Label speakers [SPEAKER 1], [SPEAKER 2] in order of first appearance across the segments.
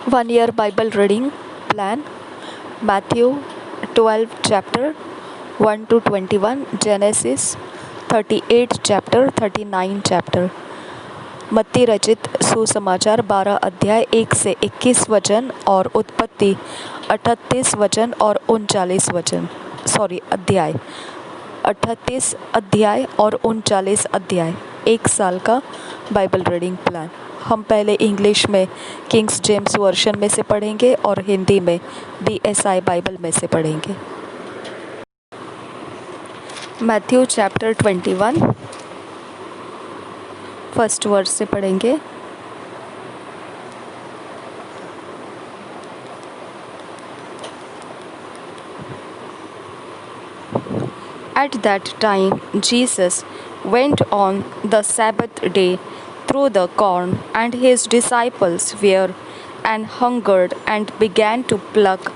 [SPEAKER 1] 1 year Bible reading plan. Matthew 12 chapter 1 to 21, Genesis 38 chapter 39 chapter. मत्ती रचित सुसमाचार 12 अध्याय 1 से 21 वचन और उत्पत्ति 38 वचन और 39 वचन अध्याय 38 अध्याय और 39 अध्याय। 1 साल का बाइबल रीडिंग प्लान। हम पहले इंग्लिश में किंग्स जेम्स वर्जन में से पढ़ेंगे और हिंदी में BSI बाइबल में से पढ़ेंगे। मैथ्यू चैप्टर 21 फर्स्ट वर्स से पढ़ेंगे। At that time Jesus went on the Sabbath day through the corn, and his disciples were an hungered, and began to pluck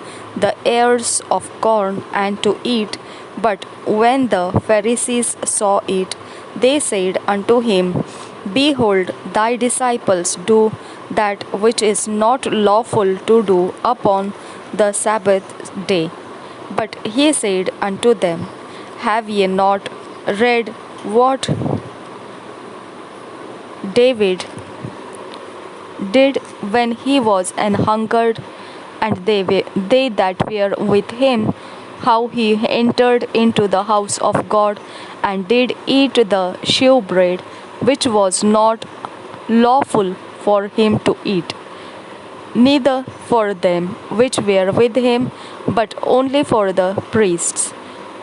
[SPEAKER 1] the ears of corn and to eat. But when the Pharisees saw it, they said unto him, Behold, thy disciples do that which is not lawful to do upon the Sabbath day. But he said unto them, Have ye not read what David did when he was an hungered, and they that were with him, how he entered into the house of God, and did eat the shewbread, which was not lawful for him to eat, neither for them which were with him, but only for the priests?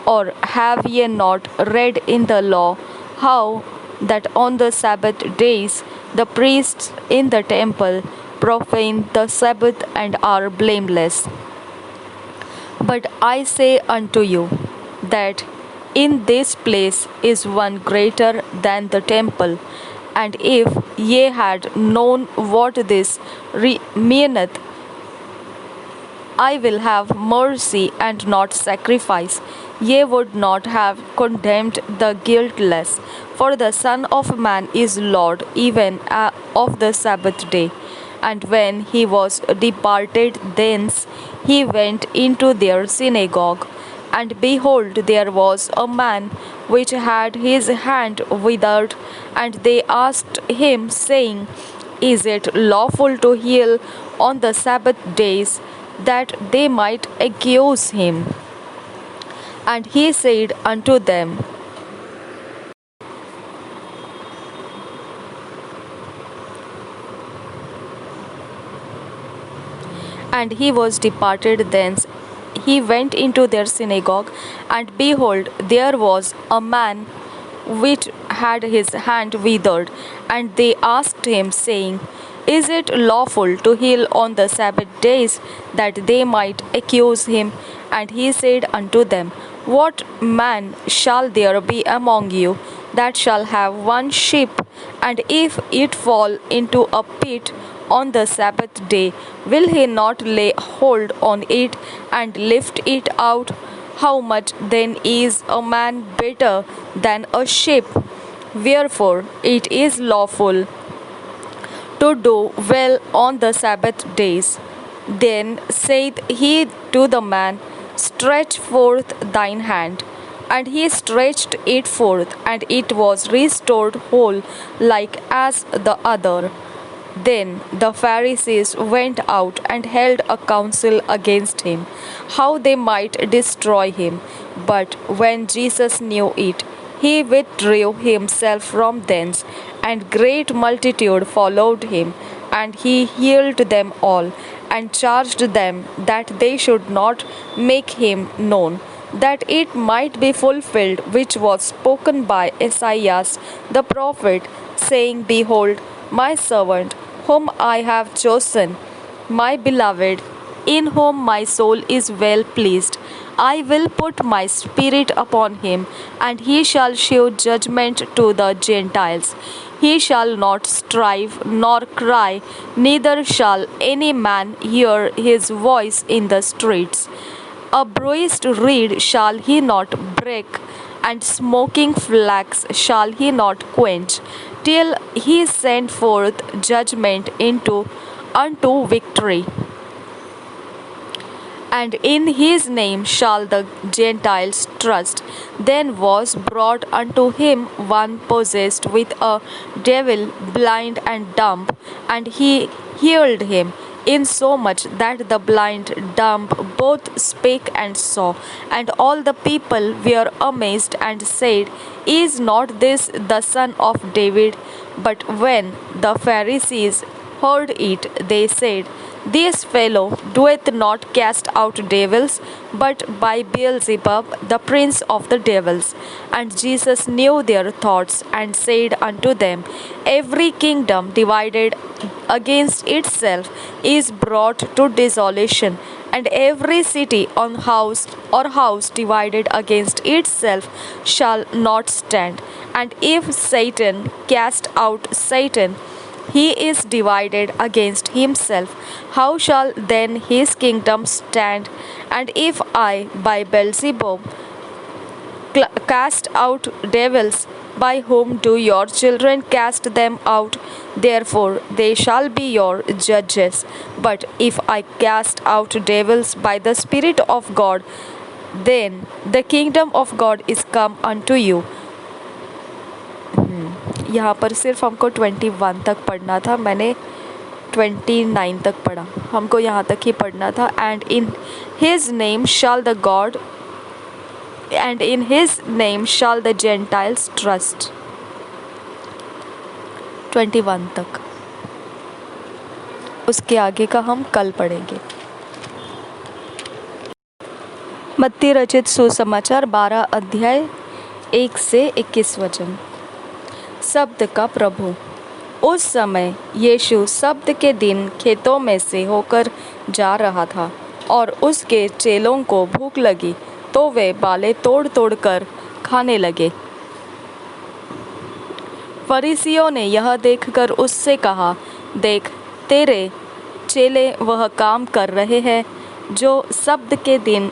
[SPEAKER 1] Or have ye not read in the law how that on the Sabbath days the priests in the temple profane the Sabbath and are blameless? But I say unto you that in this place is one greater than the temple. And if ye had known what this meaneth, I will have mercy and not sacrifice, ye would not have condemned the guiltless. For the Son of Man is Lord even of the Sabbath day. And when he was departed thence, he went into their synagogue. And behold, there was a man which had his hand withered, and they asked him, saying, Is it lawful to heal on the Sabbath days? That they might accuse him. And he said unto them, And he was departed thence, he went into their synagogue, and behold, there was a man which had his hand withered, and they asked him, saying, Is it lawful to heal on the Sabbath days? That they might accuse him. And he said unto them, What man shall there be among you that shall have one sheep, and if it fall into a pit on the Sabbath day, will he not lay hold on it and lift it out? How much then is a man better than a sheep? Wherefore it is lawful to do well on the Sabbath days. Then saith he to the man, Stretch forth thine hand. And he stretched it forth, and it was restored whole, like as the other. Then the Pharisees went out and held a council against him, how they might destroy him. But when Jesus knew it, he withdrew himself from thence, and great multitude followed him. And he healed them all, and charged them that they should not make him known, that it might be fulfilled which was spoken by Esaias the prophet, saying, Behold, my servant, whom I have chosen, my beloved, in whom my soul is well pleased. I will put my spirit upon him, and he shall shew judgment to the Gentiles. He shall not strive nor cry, neither shall any man hear his voice in the streets. A bruised reed shall he not break, and smoking flax shall he not quench, till he send forth judgment into unto victory. And in his name shall the Gentiles trust. Then was brought unto him one possessed with a devil, blind and dumb, and he healed him, insomuch that the blind, dumb both spake and saw. And all the people were amazed and said, Is not this the son of David? But when the Pharisees heard it, they said, This fellow doeth not cast out devils, but by Beelzebub, the prince of the devils. And Jesus knew their thoughts, and said unto them, Every kingdom divided against itself is brought to desolation, and every city or house divided against itself shall not stand. And if Satan cast out Satan, he is divided against himself. How shall then his kingdom stand? And if I by Beelzebub cast out devils, by whom do your children cast them out? Therefore they shall be your judges. But if I cast out devils by the Spirit of God, then the kingdom of God is come unto you. यहाँ पर सिर्फ हमको 21 तक पढ़ना था, मैंने 29 तक पढ़ा, हमको यहाँ तक ही पढ़ना था. And in his name shall the God and in his name shall the Gentiles trust. 21 तक, उसके आगे का हम कल पढ़ेंगे. मत्ती रचित सुसमाचार 12 अध्याय 1 से 21 वचन. शब्द का प्रभु. उस समय यीशु शब्द के दिन खेतों में से होकर जा रहा था, और उसके चेलों को भूख लगी, तो वे बालें तोड़ तोड़ कर खाने लगे. फरीसियों ने यह देखकर उससे कहा, देख, तेरे चेले वह काम कर रहे हैं जो शब्द के दिन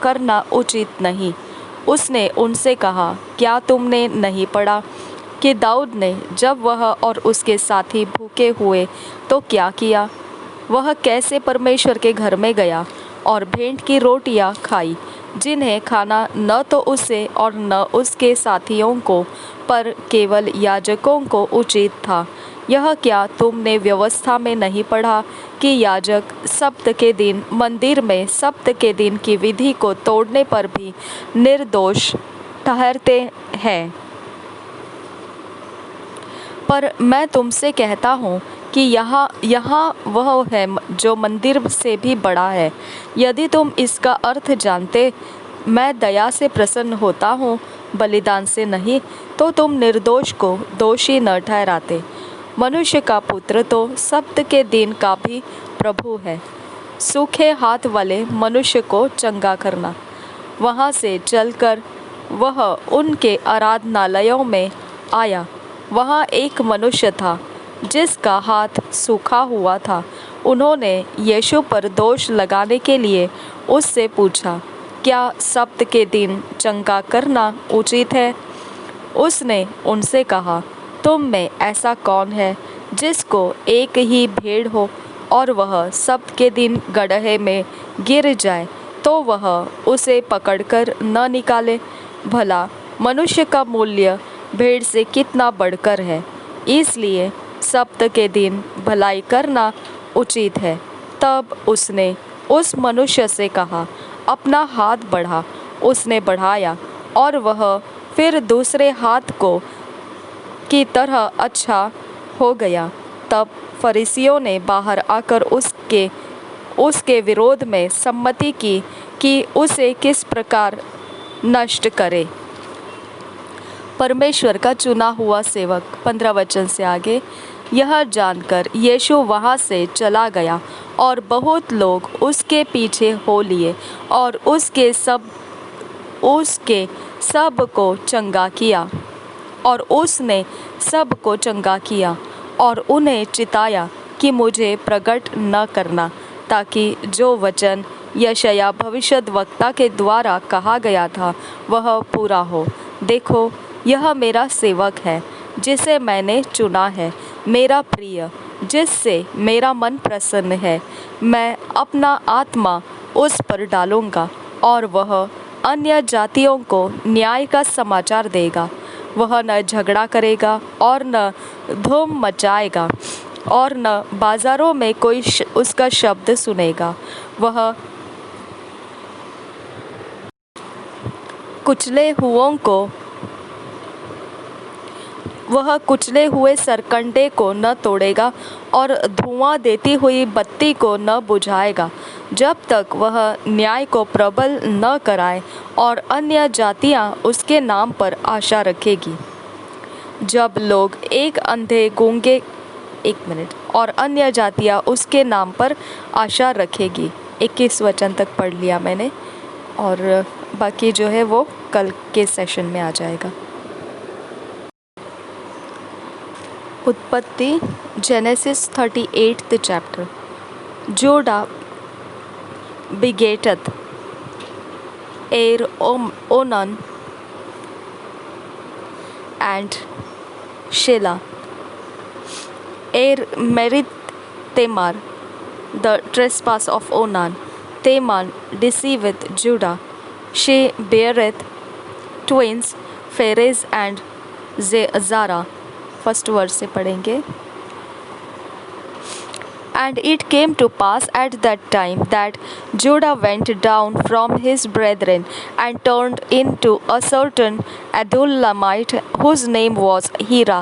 [SPEAKER 1] करना उचित नहीं. उसने उनसे कहा, क्या तुमने नहीं पढ़ा कि दाऊद ने जब वह और उसके साथी भूखे हुए तो क्या किया? वह कैसे परमेश्वर के घर में गया और भेंट की रोटियां खाई, जिन्हें खाना न तो उसे और न उसके साथियों को, पर केवल याजकों को उचित था. यह क्या तुमने व्यवस्था में नहीं पढ़ा कि याजक सब्त के दिन मंदिर में सब्त के दिन की विधि को तोड़ने पर भी निर्दोष ठहरते हैं? पर मैं तुमसे कहता हूँ कि यहाँ वह है जो मंदिर से भी बड़ा है. यदि तुम इसका अर्थ जानते, मैं दया से प्रसन्न होता हूँ, बलिदान से नहीं, तो तुम निर्दोष को दोषी न ठहराते. मनुष्य का पुत्र तो सब्त के दिन का भी प्रभु है. सूखे हाथ वाले मनुष्य को चंगा करना. वहाँ से चलकर वह उनके आराधनालयों में आया. वहाँ एक मनुष्य था जिसका हाथ सूखा हुआ था. उन्होंने यीशु पर दोष लगाने के लिए उससे पूछा, क्या सब्त के दिन चंगा करना उचित है? उसने उनसे कहा, तुम में ऐसा कौन है जिसको एक ही भेड़ हो और वह सब्त के दिन गड्ढे में गिर जाए, तो वह उसे पकड़कर न निकाले? भला मनुष्य का मूल्य भेड़ से कितना बढ़कर है. इसलिए सब्त के दिन भलाई करना उचित है. तब उसने उस मनुष्य से कहा, अपना हाथ बढ़ा. उसने बढ़ाया और वह फिर दूसरे हाथ को की तरह अच्छा हो गया. तब फरीसियों ने बाहर आकर उसके विरोध में सम्मति की कि उसे किस प्रकार नष्ट करे. परमेश्वर का चुना हुआ सेवक. 15 वचन से आगे. यह जानकर यीशु वहाँ से चला गया, और बहुत लोग उसके पीछे हो लिए, और उसके सब को चंगा किया. और उसने सब को चंगा किया और उन्हें चिताया कि मुझे प्रकट न करना, ताकि जो वचन यशायाह भविष्यद्वक्ता के द्वारा कहा गया था वह पूरा हो. देखो, यह मेरा सेवक है जिसे मैंने चुना है, मेरा प्रिय, जिससे मेरा मन प्रसन्न है। मैं अपना आत्मा उस पर डालूंगा और वह अन्य जातियों को न्याय का समाचार देगा। वह न झगड़ा करेगा और न धूम मचाएगा और न बाजारों में कोई उसका शब्द सुनेगा। कुचले हुओं को वह कुचले हुए सरकंडे को न तोड़ेगा और धुआं देती हुई बत्ती को न बुझाएगा, जब तक वह न्याय को प्रबल न कराए और अन्य जातियां उसके नाम पर आशा रखेगी। जब लोग एक अंधे गूंगे और अन्य जातियां उसके नाम पर आशा रखेगी। 21 वचन तक पढ़ लिया मैंने और बाकी जो है वो कल के सेशन में आ जाएगा। उत्पत्ति genesis 38th chapter. Judah begetteth Onan and Shelah. Married Tamar, the trespass of Onan. Tamar deceiveth Judah. She beareth twins, Pharez and Zara. First verse से पढ़ेंगे। And it came to pass at that time that Judah went down from his brethren and turned into a certain Adullamite whose name was Hira.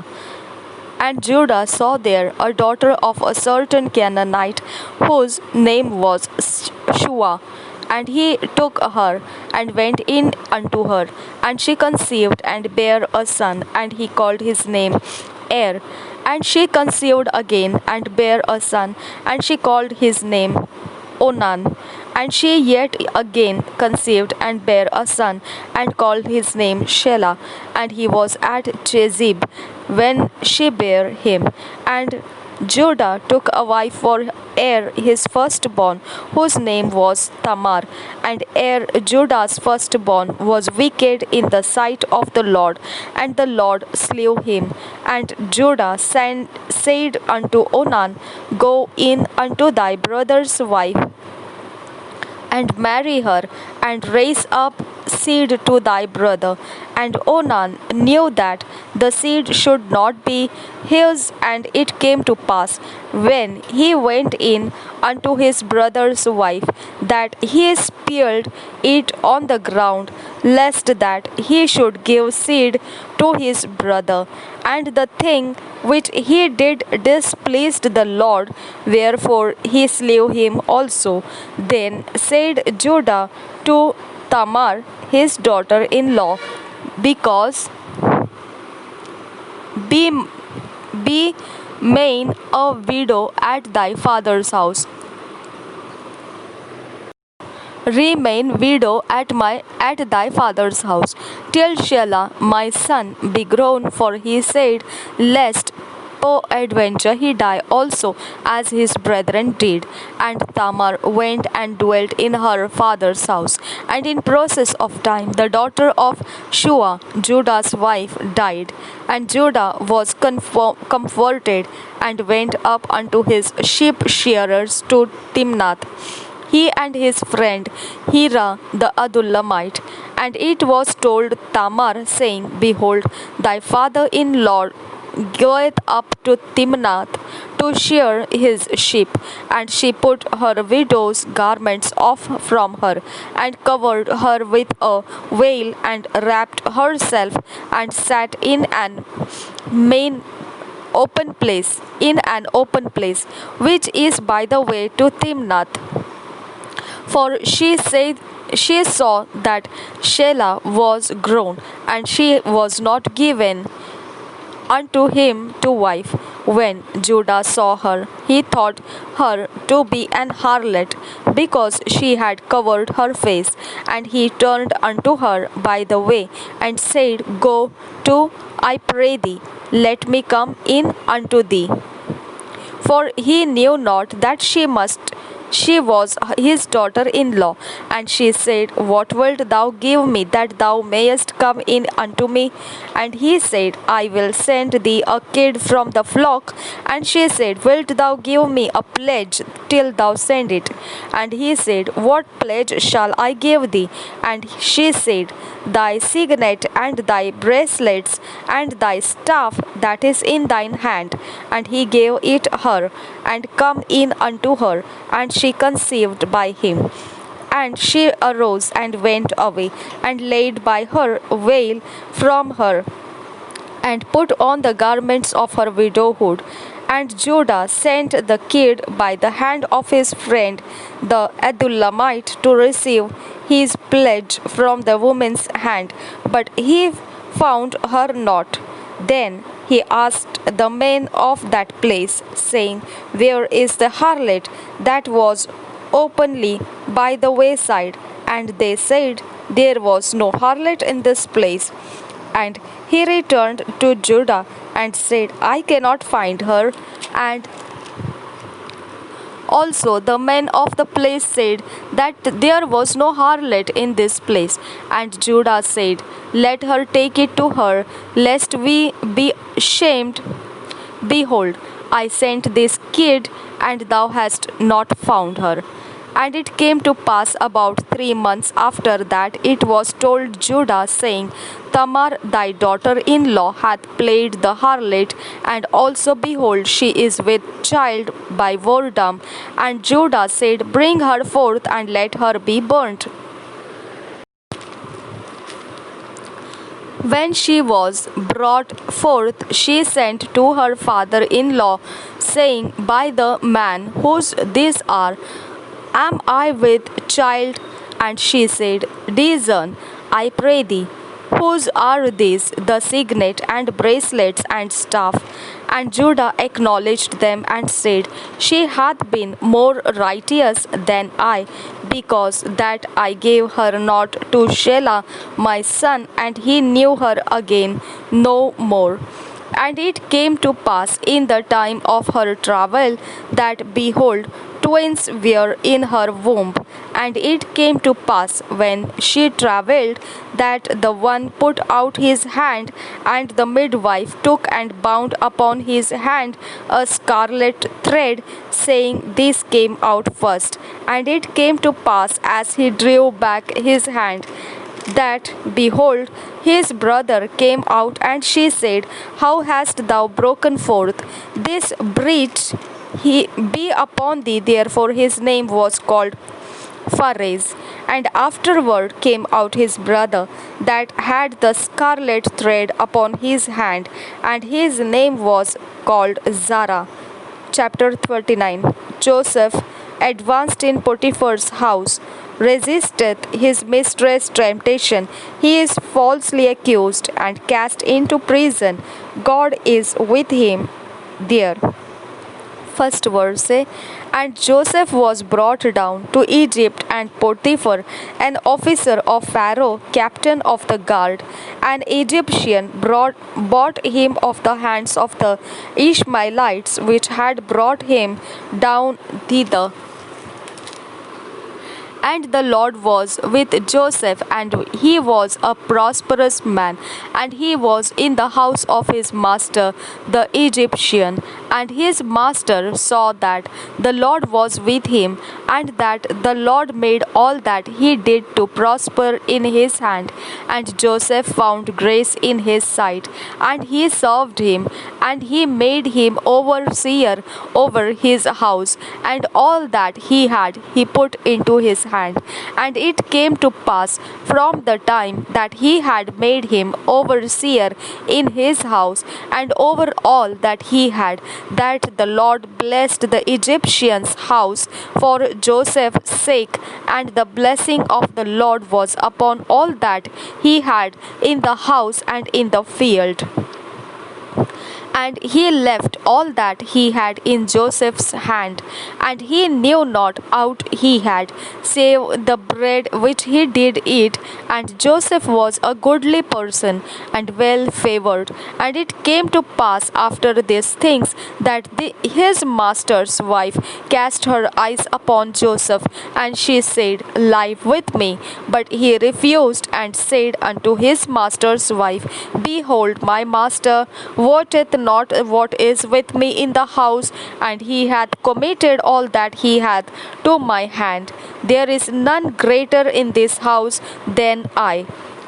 [SPEAKER 1] And Judah saw there a daughter of a certain Canaanite whose name was Shua. And he took her and went in unto her, and she conceived and bare a son, and he called his name Er. And she conceived again and bare a son, and she called his name Onan. And she yet again conceived and bare a son, and called his name Shelah. And he was at Jezib when she bare him. And Judah took a wife for Er his firstborn, whose name was Tamar. And Er, Judah's firstborn, was wicked in the sight of the Lord, and the Lord slew him. And Judah said unto Onan, Go in unto thy brother's wife, and marry her, and raise up seed to thy brother. And Onan knew that the seed should not be his. And it came to pass, when he went in unto his brother's wife, that he spilled it on the ground, lest that he should give seed to his brother. And the thing which he did displeased the Lord, wherefore he slew him also. Then said Judah to Tamar his daughter-in-law, Because be main a widow at thy father's house. Remain widow at thy father's house, till Shelah my son be grown, for he said, Lest peradventure he die also, as his brethren did. And Tamar went and dwelt in her father's house. And in process of time the daughter of Shua, Judah's wife, died. And Judah was comforted, and went up unto his sheep shearers to Timnath, he and his friend Hira the Adullamite. And it was told Tamar, saying, Behold, thy father-in-law goeth up to Timnath to shear his sheep. And she put her widow's garments off from her, and covered her with a veil, and wrapped herself, and sat in an open place, which is by the way to Timnath. For she saw that Shelah was grown, and she was not given unto him to wife. When Judah saw her, he thought her to be an harlot, because she had covered her face. And he turned unto her by the way, and said, Go to, I pray thee, let me come in unto thee. For he knew not that she must she was his daughter in law. And she said, What wilt thou give me, that thou mayest come in unto me? And he said, I will send thee a kid from the flock. And she said, Wilt thou give me a pledge till thou send it? And he said, What pledge shall I give thee? And she said, Thy signet and thy bracelets and thy staff that is in thine hand. And he gave it her, and come in unto her, and she conceived by him. And she arose and went away, and laid by her veil from her, and put on the garments of her widowhood. And Judah sent the kid by the hand of his friend the Adullamite to receive his pledge from the woman's hand, but he found her not. Then he asked the men of that place, saying, Where is the harlot that was openly by the wayside? And they said, There was no harlot in this place. And he returned to Judah and said, I cannot find her. And also the men of the place said that there was no harlot in this place. And Judah said, Let her take it to her, lest we be ashamed. Behold, I sent this kid, and thou hast not found her. And it came to pass about 3 months after that it was told Judah, saying, Tamar thy daughter in law hath played the harlot, and also behold, she is with child by whoredom. And Judah said, Bring her forth, and let her be burnt. When she was brought forth, she sent to her father in law, saying, By the man whose these are, am I with child? And she said, Discern, I pray thee, whose are these, the signet and bracelets and staff? And Judah acknowledged them and said, She hath been more righteous than I, because that I gave her not to Shelah my son, and he knew her again no more. And it came to pass in the time of her travail that, behold, twins were in her womb. And it came to pass when she travailed that the one put out his hand, and the midwife took and bound upon his hand a scarlet thread, saying, This came out first. And it came to pass as he drew back his hand, that, behold, his brother came out, and she said, How hast thou broken forth this breach? He be upon thee. Therefore his name was called Pharez. And afterward came out his brother that had the scarlet thread upon his hand, and his name was called Zara. Chapter 39. Joseph, advanced in Potiphar's house, resisteth his mistress' temptation. He is falsely accused and cast into prison. God is with him there. First verse say, And Joseph was brought down to Egypt, and Potiphar, an officer of Pharaoh, captain of the guard, an Egyptian, bought him of the hands of the Ishmaelites, which had brought him down thither. And the Lord was with Joseph, and he was a prosperous man, and he was in the house of his master the Egyptian. And his master saw that the Lord was with him, and that the Lord made all that he did to prosper in his hand. And Joseph found grace in his sight, and he served him, and he made him overseer over his house, and all that he had he put into his hand. And it came to pass from the time that he had made him overseer in his house and over all that he had, that the Lord blessed the Egyptian's house for Joseph's sake, and the blessing of the Lord was upon all that he had in the house and in the field. And he left all that he had in Joseph's hand, and he knew not aught he had, save the bread which he did eat. And Joseph was a goodly person, and well favored. And it came to pass after these things, that his master's wife cast her eyes upon Joseph, and she said, Lie with me. But he refused, and said unto his master's wife, Behold, my master wotteth not what is with me in the house, and he hath committed all that he hath to my hand. There is none greater in this house than I.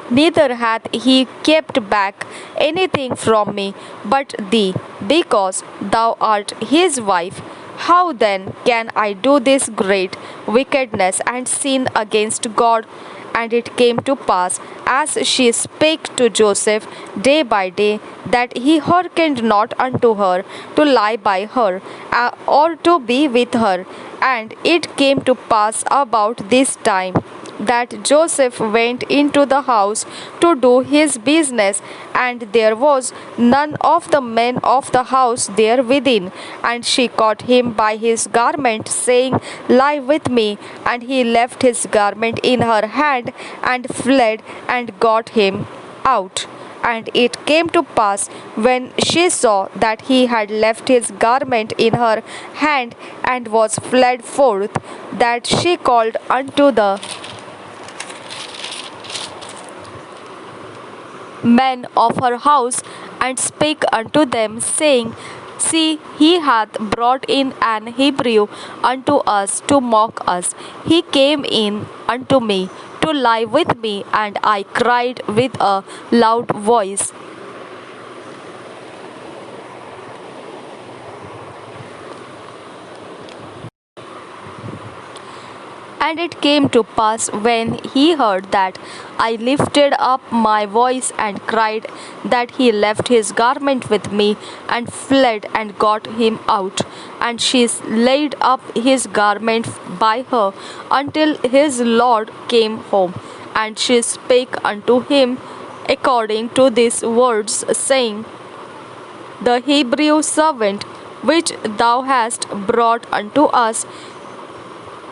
[SPEAKER 1] Neither hath he kept back anything from me but thee, because thou art his wife. How then can I do this great wickedness and sin against God? And it came to pass, as she spake to Joseph day by day, that he hearkened not unto her to lie by her, or to be with her. And it came to pass about this time, that Joseph went into the house to do his business, and there was none of the men of the house there within. And she caught him by his garment, saying, Lie with me. And he left his garment in her hand, and fled, and got him out. And it came to pass, when she saw that he had left his garment in her hand, and was fled forth, that she called unto the men of her house, and spake unto them, saying, See, he hath brought in an Hebrew unto us to mock us. He came in unto me to lie with me, and I cried with a loud voice. And it came to pass, when he heard that I lifted up my voice and cried, that he left his garment with me, and fled, and got him out. And she laid up his garment by her until his Lord came home. And she spake unto him according to these words, saying, The Hebrew servant which thou hast brought unto us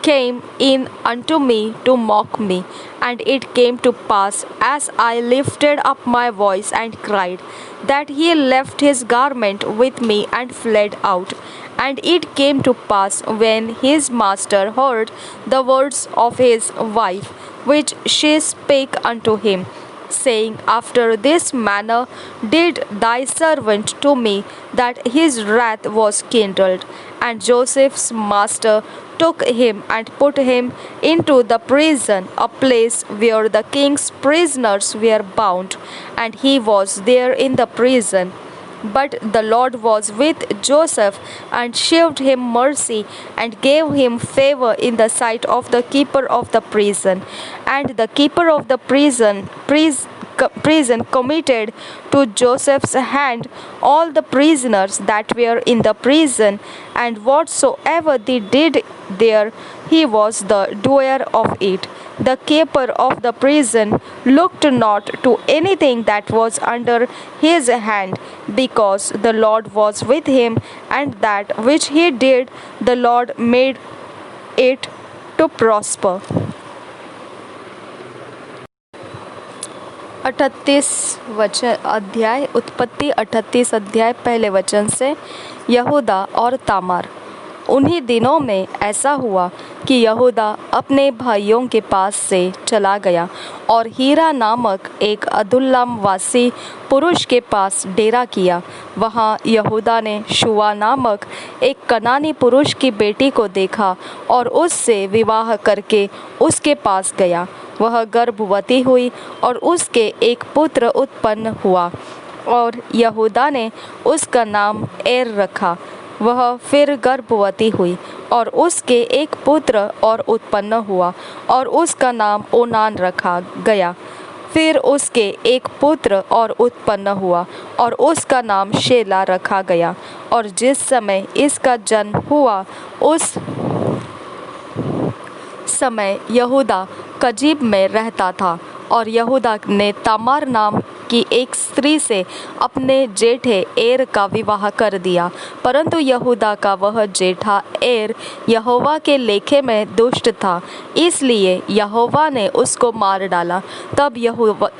[SPEAKER 1] came in unto me to mock me. And it came to pass, as I lifted up my voice and cried, that he left his garment with me and fled out. And it came to pass, when his master heard the words of his wife, which she spake unto him, saying, After this manner did thy servant to me, that his wrath was kindled. And Joseph's master took him and put him into the prison, a place where the king's prisoners were bound, and he was there in the prison. But the Lord was with Joseph, and shewed him mercy, and gave him favor in the sight of the keeper of the prison. And the keeper of the prison committed to Joseph's hand all the prisoners that were in the prison, and whatsoever they did there, he was the doer of it. The keeper of the prison looked not to anything that was under his hand, because the Lord was with him, and that which he did, the Lord made it to prosper. 38 वचन अध्याय उत्पत्ति 38 अध्याय पहले वचन से। यहूदा और Tamar. उन्हीं दिनों में ऐसा हुआ कि यहूदा अपने भाइयों के पास से चला गया और हीरा नामक एक अदुल्लाम वासी पुरुष के पास डेरा किया। वहाँ यहूदा ने शुआ नामक एक कनानी पुरुष की बेटी को देखा और उससे विवाह करके उसके पास गया। वह गर्भवती हुई और उसके एक पुत्र उत्पन्न हुआ, और यहूदा ने उसका नाम एर रखा। वह फिर गर्भवती हुई और उसके एक पुत्र और उत्पन्न हुआ, और उसका नाम ओनान रखा गया। फिर उसके एक पुत्र और उत्पन्न हुआ, और उसका नाम शेला रखा गया। और जिस समय इसका जन्म हुआ, उस समय यहूदा कजीब में रहता था, और यहूदा ने तामार नाम की एक स्त्री से अपने जेठे एर का विवाह कर दिया। परंतु यहूदा का वह जेठा एर यहोवा के लेखे में दुष्ट था, इसलिए यहोवा ने उसको मार डाला। तब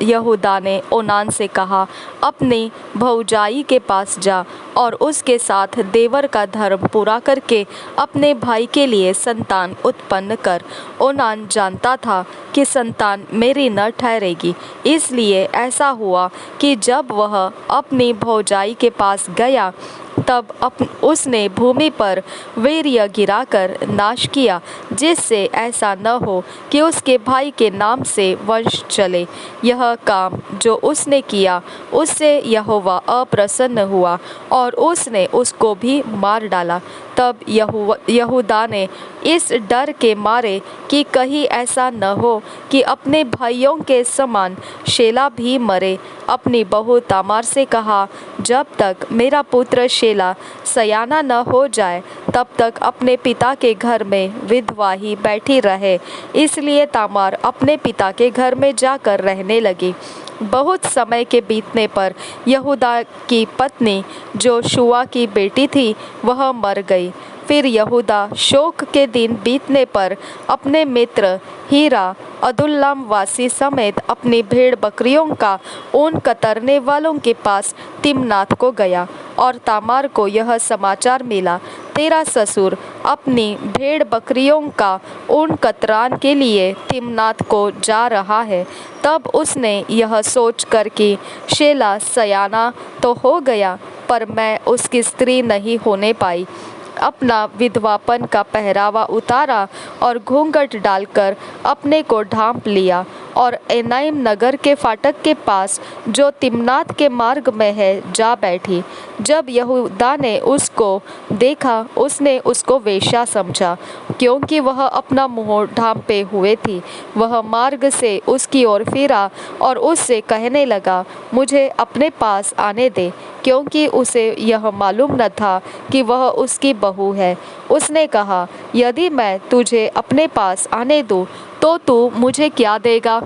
[SPEAKER 1] यहूदा ने ओनान से कहा, अपनी भौजाई के पास जा और उसके साथ देवर का धर्म पूरा करके अपने भाई के लिए संतान उत्पन्न कर। ओनान जानता था कि संतान मेरी न ठहरेगी, इसलिए ऐसा हुआ कि जब वह अपनी भौजाई के पास गया तब उसने भूमि पर वीर्य गिराकर नाश किया, जिससे ऐसा न हो कि उसके भाई के नाम से वंश चले। यह काम जो उसने किया उससे यहोवा अप्रसन्न हुआ और उसने उसको भी मार डाला। तब यहूदा ने इस डर के मारे कि कहीं ऐसा न हो कि अपने भाइयों के समान शेला भी मरे, अपनी बहू तामार से कहा, जब तक मेरा पुत्र शेला सयाना न हो जाए तब तक अपने पिता के घर में विधवा ही बैठी रहे। इसलिए तामार अपने पिता के घर में जाकर रहने लगी। बहुत समय के बीतने पर यहूदा की पत्नी जो शुआ की बेटी थी वह मर गई। फिर यहूदा शोक के दिन बीतने पर अपने मित्र हीरा अदुल्लाम वासी समेत अपनी भेड़ बकरियों का ऊन कतरने वालों के पास तिम्नात को गया और तामार को यह समाचार मिला, तेरा ससुर अपनी भेड़ बकरियों का ऊन कतरान के लिए तिम्नात को जा रहा है। तब उसने यह सोच कर कि शेला सयाना तो हो गया पर मैं उसकी स्त्री नहीं होने पाई, अपना विधवापन का पहरावा उतारा और घूंघट डालकर अपने को ढांप लिया और एनाइम नगर के फाटक के पास जो तिम्नात के मार्ग में है जा बैठी। जब यहूदा ने उसको देखा उसने उसको वेश्या समझा, क्योंकि वह अपना मुंह ढांपे हुए थी। वह मार्ग से उसकी ओर फिरा और उससे कहने लगा, मुझे अपने पास आने दे, क्योंकि उसे यह मालूम न था कि वह उसकी बहू है। उसने कहा, यदि मैं तुझे अपने पास आने दूं तो तू मुझे क्या देगा?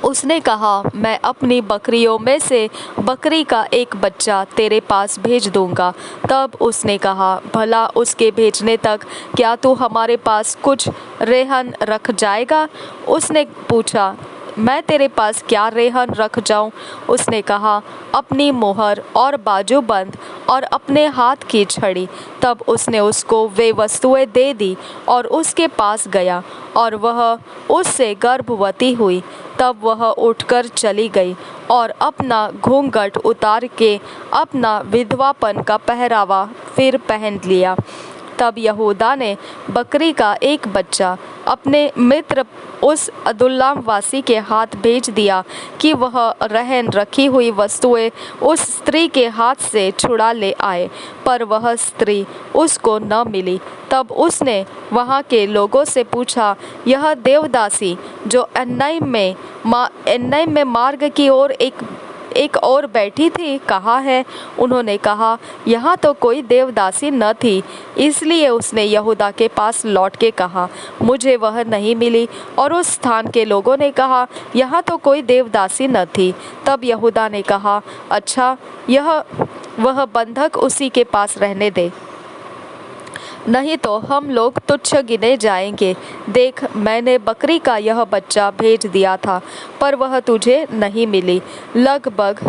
[SPEAKER 1] उसने कहा, मैं अपनी बकरियों में से बकरी का एक बच्चा तेरे पास भेज दूंगा। तब उसने कहा, भला उसके भेजने तक क्या तू हमारे पास कुछ रेहन रख जाएगा? उसने पूछा, मैं तेरे पास क्या रेहन रख जाऊं? उसने कहा, अपनी मोहर और बाजूबंद और अपने हाथ की छड़ी। तब उसने उसको वे वस्तुएं दे दी और उसके पास गया और वह उससे गर्भवती हुई। तब वह उठकर चली गई और अपना घूंघट उतार के अपना विधवापन का पहरावा फिर पहन लिया। तब यहूदा ने बकरी का एक बच्चा अपने मित्र उस अदुल्लाम वासी के हाथ भेज दिया कि वह रहन रखी हुई वस्तुएं उस स्त्री के हाथ से छुड़ा ले आए, पर वह स्त्री उसको न मिली। तब उसने वहाँ के लोगों से पूछा, यह देवदासी जो एनाइम में मार्ग की ओर एक और बैठी थी कहाँ है? उन्होंने कहा, यहाँ तो कोई देवदासी न थी। इसलिए उसने यहूदा के पास लौट के कहा, मुझे वह नहीं मिली। और उस स्थान के लोगों ने कहा, यहाँ तो कोई देवदासी न थी। तब यहूदा ने कहा, अच्छा, वह बंधक उसी के पास रहने दे, नहीं तो हम लोग तुच्छ गिने जाएंगे। देख, मैंने बकरी का यह बच्चा भेज दिया था, पर वह तुझे नहीं मिली। लगभग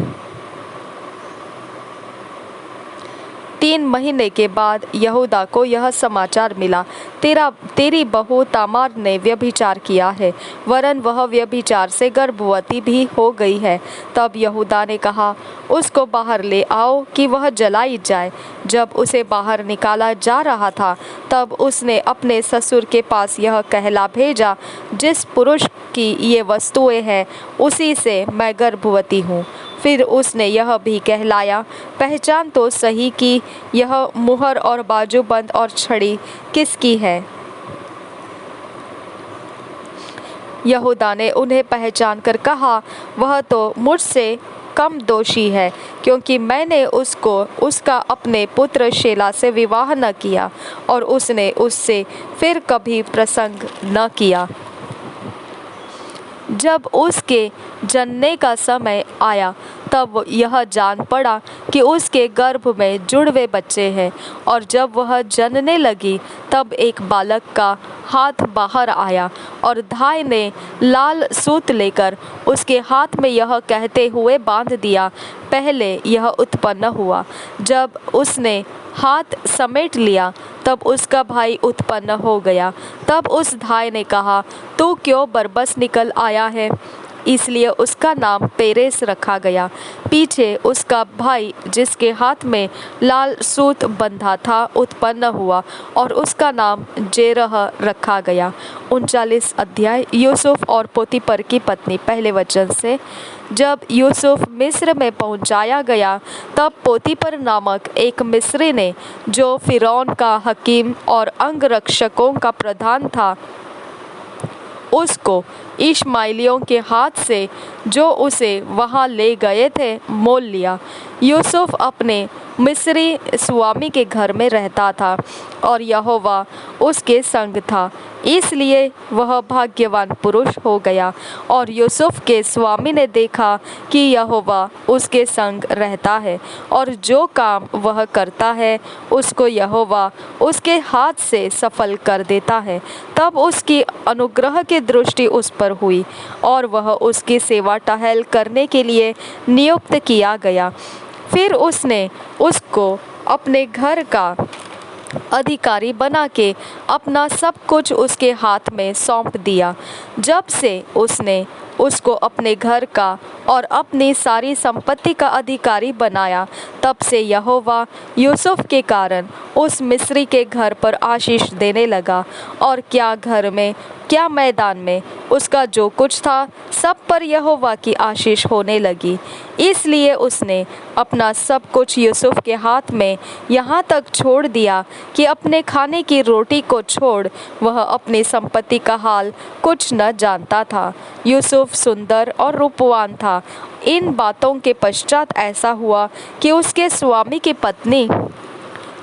[SPEAKER 1] 3 महीने के बाद यहूदा को यह समाचार मिला, तेरी बहू तामार ने व्यभिचार किया है, वरन वह व्यभिचार से गर्भवती भी हो गई है। तब यहूदा ने कहा, उसको बाहर ले आओ कि वह जलाई जाए। जब उसे बाहर निकाला जा रहा था तब उसने अपने ससुर के पास यह कहला भेजा, जिस पुरुष की ये वस्तुएं हैं उसी से मैं गर्भवती हूँ। फिर उसने यह भी कहलाया, पहचान तो सही कि यह मुहर और बाजूबंद और छड़ी किसकी है? यहूदा ने उन्हें पहचान कर कहा, वह तो मुझसे कम दोषी है, क्योंकि मैंने उसका अपने पुत्र शेला से विवाह न किया और उसने उससे फिर कभी प्रसंग न किया। जब उसके जनने का समय आया तब यह जान पड़ा कि उसके गर्भ में जुड़वे बच्चे हैं, और जब वह जनने लगी तब एक बालक का हाथ बाहर आया, और धाई ने लाल सूत लेकर उसके हाथ में यह कहते हुए बांध दिया, पहले यह उत्पन्न हुआ। जब उसने हाथ समेट लिया तब उसका भाई उत्पन्न हो गया। तब उस धाई ने कहा, तू क्यों बरबस निकल आया है? इसलिए उसका नाम पेरेस रखा गया। पीछे उसका भाई जिसके हाथ में लाल सूत बंधा था उत्पन्न हुआ, और उसका नाम जेरह रखा गया। 39 अध्याय। यूसुफ और पोतीपर की पत्नी। पहले वचन से, जब यूसुफ मिस्र में पहुंचाया गया तब पोतीपर नामक एक मिस्री ने, जो फिरौन का हकीम और अंगरक्षकों का प्रधान था, उसको इश्माएलियों के हाथ से जो उसे वहां ले गए थे मोल लिया। यूसुफ अपने मिस्री स्वामी के घर में रहता था और यहोवा उसके संग था, इसलिए वह भाग्यवान पुरुष हो गया। और यूसुफ के स्वामी ने देखा कि यहोवा उसके संग रहता है और जो काम वह करता है उसको यहोवा उसके हाथ से सफल कर देता है। तब उसकी अनुग्रह की दृष्टि उस पर हुई और वह उसकी सेवा टहल करने के लिए नियुक्त किया गया। फिर उसने उसको अपने घर का अधिकारी बना के अपना सब कुछ उसके हाथ में सौंप दिया। जब से उसने उसको अपने घर का और अपनी सारी संपत्ति का अधिकारी बनाया, तब से यहोवा यूसुफ के कारण उस मिस्री के घर पर आशीष देने लगा, और क्या घर में क्या मैदान में उसका जो कुछ था सब पर यहोवा की आशीष होने लगी। इसलिए उसने अपना सब कुछ यूसुफ के हाथ में यहाँ तक छोड़ दिया कि अपने खाने की रोटी को छोड़ वह अपनी संपत्ति का हाल कुछ न जानता था। यूसुफ सुंदर और रूपवान था। इन बातों के पश्चात ऐसा हुआ कि उसके स्वामी की पत्नी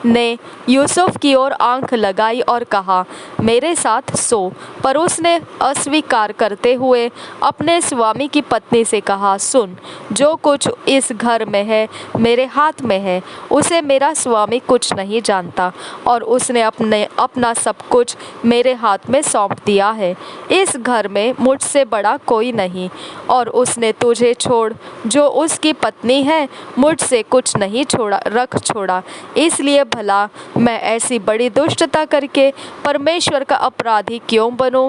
[SPEAKER 1] ने यूसुफ की ओर आंख लगाई और कहा, मेरे साथ सो। पर उसने अस्वीकार करते हुए अपने स्वामी की पत्नी से कहा, सुन, जो कुछ इस घर में है मेरे हाथ में है, उसे मेरा स्वामी कुछ नहीं जानता, और उसने अपना सब कुछ मेरे हाथ में सौंप दिया है। इस घर में मुझसे बड़ा कोई नहीं, और उसने तुझे छोड़ जो उसकी पत्नी है मुझसे कुछ नहीं छोड़ा। इसलिए भला मैं ऐसी बड़ी दुष्टता करके परमेश्वर का अपराधी क्यों बनूं?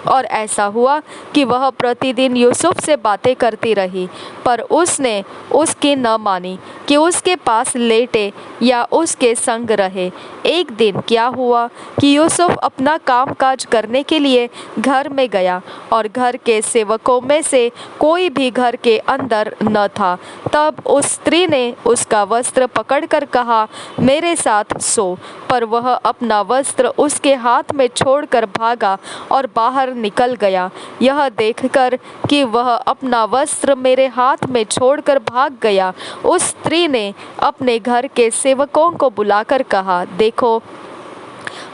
[SPEAKER 1] और ऐसा हुआ कि वह प्रतिदिन यूसुफ से बातें करती रही, पर उसने उसकी न मानी कि उसके पास लेटे या उसके संग रहे। एक दिन क्या हुआ कि यूसुफ अपना काम काज करने के लिए घर में गया, और घर के सेवकों में से कोई भी घर के अंदर न था। तब उस स्त्री ने उसका वस्त्र पकड़कर कहा, मेरे साथ सो। पर वह अपना वस्त्र उसके हाथ में छोड़कर भागा और बाहर निकल गया। यह देखकर कि वह अपना वस्त्र मेरे हाथ में छोड़कर भाग गया, उस स्त्री ने अपने घर के सेवकों को बुलाकर कहा, देखो,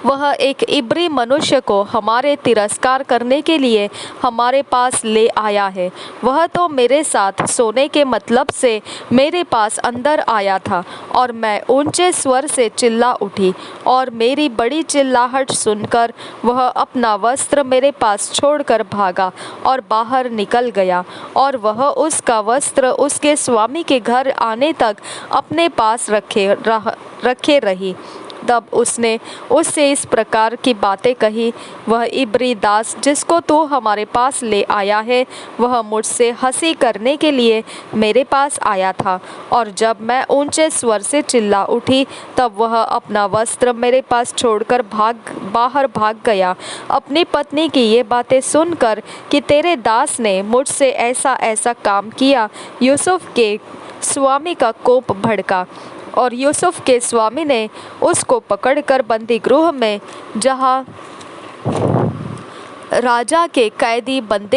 [SPEAKER 1] वह एक इब्री मनुष्य को हमारे तिरस्कार करने के लिए हमारे पास ले आया है। वह तो मेरे साथ सोने के मतलब से मेरे पास अंदर आया था, और मैं ऊंचे स्वर से चिल्ला उठी, और मेरी बड़ी चिल्लाहट सुनकर वह अपना वस्त्र मेरे पास छोड़कर भागा और बाहर निकल गया, और वह उसका वस्त्र उसके स्वामी के घर आने तक अपने पास रखे रही। तब उसने उससे इस प्रकार की बातें कही, वह इब्री दास जिसको तू हमारे पास ले आया है, वह मुझसे हंसी करने के लिए मेरे पास आया था, और जब मैं ऊंचे स्वर से चिल्ला उठी तब वह अपना वस्त्र मेरे पास छोड़कर बाहर भाग गया। अपनी पत्नी की ये बातें सुनकर कि तेरे दास ने मुझसे ऐसा ऐसा काम किया, यूसुफ के स्वामी का कोप भड़का, और यूसुफ के स्वामी ने उसको पकड़कर बंदी गृह में, जहाँ राजा के कैदी बंद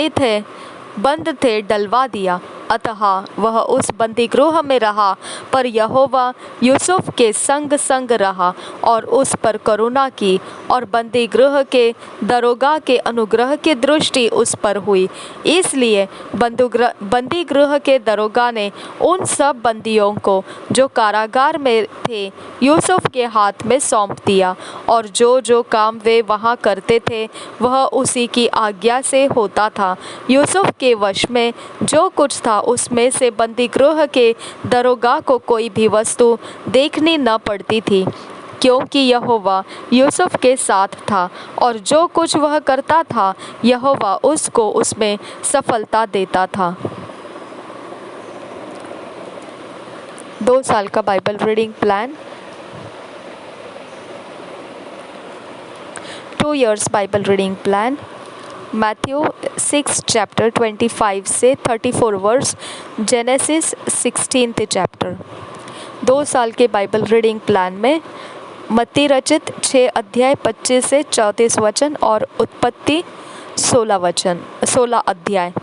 [SPEAKER 1] थे, डलवा दिया। अतः वह उस बंदीगृह में रहा, पर यहोवा यूसुफ के संग संग रहा और उस पर करुणा की, और बंदीगृह के दरोगा के अनुग्रह की दृष्टि उस पर हुई। इसलिए बंदीगृह के दरोगा ने उन सब बंदियों को जो कारागार में थे यूसुफ के हाथ में सौंप दिया, और जो जो काम वे वहाँ करते थे वह उसी की आज्ञा से होता था। यूसुफ के वश में जो कुछ था उसमें से बंदीगृह के दरोगा को कोई भी वस्तु देखनी न पड़ती थी, क्योंकि यहोवा यूसुफ के साथ था, और जो कुछ वह करता था यहोवा उसको उसमें सफलता देता था। 2 साल का Bible reading plan. 2 years Bible reading plan. Matthew 6 chapter 25 से 34 वर्स, जेनेसिस 16 चैप्टर। 2 साल के बाइबल रीडिंग प्लान में मत्ती रचित 6 अध्याय 25 से 34 वचन और उत्पत्ति 16 अध्याय।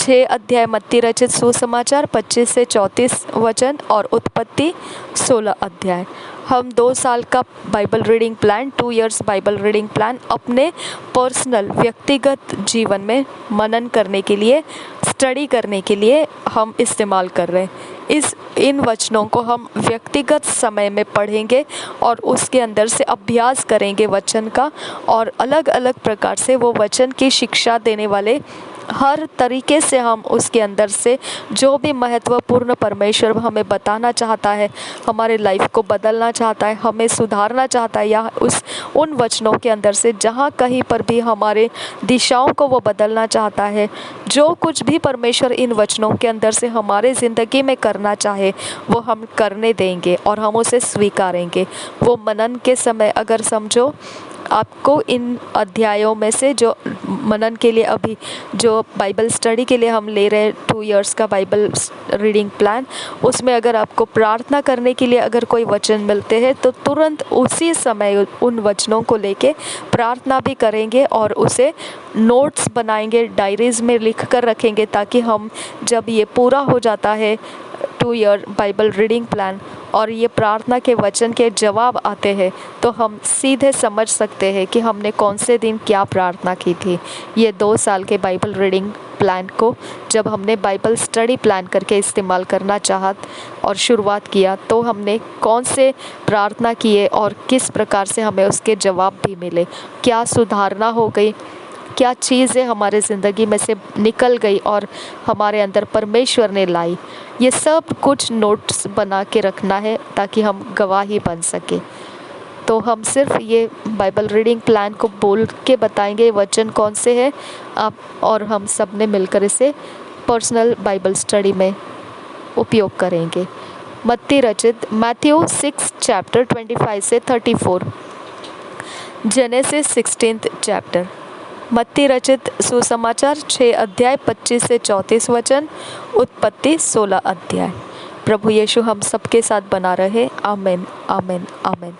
[SPEAKER 1] 6 अध्याय मत्ती रचित सुसमाचार 25 से 34 वचन और उत्पत्ति 16 अध्याय। हम 2 साल का Bible reading plan, 2 years Bible reading plan अपने पर्सनल व्यक्तिगत जीवन में मनन करने के लिए, स्टडी करने के लिए हम इस्तेमाल कर रहे हैं। इन वचनों को हम व्यक्तिगत समय में पढ़ेंगे और उसके अंदर से अभ्यास करेंगे वचन का, और अलग अलग प्रकार से वो वचन की शिक्षा देने वाले हर तरीके से हम उसके अंदर से जो भी महत्वपूर्ण परमेश्वर हमें बताना चाहता है, हमारे लाइफ को बदलना चाहता है, हमें सुधारना चाहता है, या उन वचनों के अंदर से जहाँ कहीं पर भी हमारे दिशाओं को वो बदलना चाहता है, जो कुछ भी परमेश्वर इन वचनों के अंदर से हमारे ज़िंदगी में करना चाहे वो हम करने देंगे और हम उसे स्वीकारेंगे। वो मनन के समय अगर समझो आपको इन अध्यायों में से जो मनन के लिए अभी जो बाइबल स्टडी के लिए हम ले रहे हैं 2 years का बाइबल रीडिंग प्लान, उसमें अगर आपको प्रार्थना करने के लिए अगर कोई वचन मिलते हैं तो तुरंत उसी समय उन वचनों को लेके प्रार्थना भी करेंगे और उसे नोट्स बनाएंगे, डायरीज़ में लिख कर रखेंगे, ताकि हम जब ये पूरा हो जाता है 2 year बाइबल रीडिंग प्लान और ये प्रार्थना के वचन के जवाब आते हैं तो हम सीधे समझ सकते हैं कि हमने कौन से दिन क्या प्रार्थना की थी। ये 2 साल के बाइबल रीडिंग प्लान को जब हमने बाइबल स्टडी प्लान करके इस्तेमाल करना चाहा और शुरुआत किया तो हमने कौन से प्रार्थना किए और किस प्रकार से हमें उसके जवाब भी मिले, क्या सुधारना हो गई, क्या चीज़ें हमारे ज़िंदगी में से निकल गई और हमारे अंदर परमेश्वर ने लाई। ये सब कुछ नोट्स बना के रखना है ताकि हम गवाही बन सके। तो हम सिर्फ ये बाइबल रीडिंग प्लान को बोल के बताएंगे वचन कौन से हैं आप, और हम सब ने मिलकर इसे पर्सनल बाइबल स्टडी में उपयोग करेंगे। मत्ती रचित मैथ्यू 6 चैप्टर 25 से 34, जेनेसिस 16 चैप्टर। मत्ती रचित सुसमाचार 6 अध्याय 25 से 34 वचन, उत्पत्ति 16 अध्याय। प्रभु यीशु हम सबके साथ बना रहे। आमीन, आमीन, आमीन।